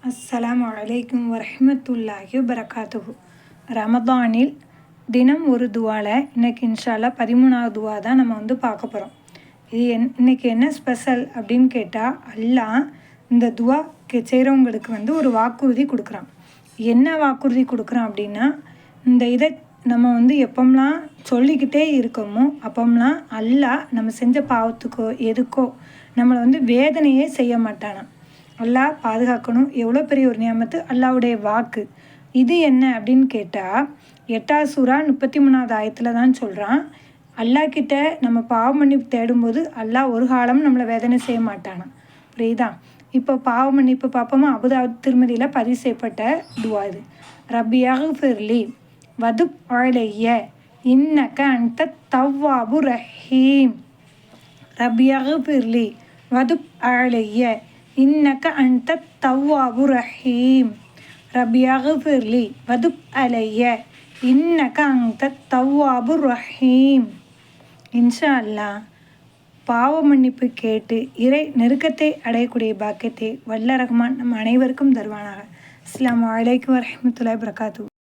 அஸ்ஸலாமு அலைக்கும் வரஹ்மத்துல்லாஹி வபரகாத்துஹு. ரமதானில் தினம் ஒரு துவாவில் இன்றைக்கி இன்ஷால்லா 13வது துவா தான் நம்ம பார்க்க போகிறோம். இது இன்றைக்கி என்ன ஸ்பெஷல் அப்படின்னு கேட்டால், அல்லாஹ் இந்த துவா செய்கிறவங்களுக்கு ஒரு வாக்குறுதி கொடுக்குறான். என்ன வாக்குறுதி கொடுக்குறான் அப்படின்னா, இந்த இதை நம்ம எப்போம்லாம் சொல்லிக்கிட்டே இருக்கோமோ அப்போம்லாம் அல்லாஹ் நம்ம செஞ்ச பாவத்துக்கோ எதுக்கோ நம்மளை வேதனையே செய்ய மாட்டானாம். அல்லாஹ் பாதுகாக்கணும். எவ்வளோ பெரிய ஒரு நியமத்து, அல்லாஹ்வுடைய வாக்கு. இது என்ன அப்படின்னு கேட்டால், 8வது சூரா 33வது ஆயத்தில் தான் சொல்கிறான். அல்லாஹ் கிட்ட நம்ம பாவ மன்னிப்பு தேடும்போது அல்லாஹ் ஒரு காலம் நம்மளை வேதனை செய்ய மாட்டானான். புரியுதா? இப்போ பாவ மன்னிப்பு பார்ப்போமா? அபுதாவுத் திருமதியில் பதிவு செய்யப்பட்ட துவா இது. ரப்பியாக ஃபிர்லி வதுப் அலைய இன்னக அன்த தவ்வாபு ரஹீம். ரப்பியாக ஃபிர்லி வதுப் அலைய இன்னக அன்த தவ்வாபு ரஹீம். ரப்பியாக ஃபிர்லி வதுப் அலைய இன்னக அன்த தவ்வாபு ரஹீம். இன்ஷா அல்லாஹ் பாவ மன்னிப்பு கேட்டு இறை நெருக்கத்தை அடையக்கூடிய பாக்கியத்தை வல்ல ரஹ்மான் நம் அனைவருக்கும் தருவானாக. அஸ்ஸலாமு அலைக்கும் வரஹ்மத்துல்லாஹி வபரகாத்துஹு.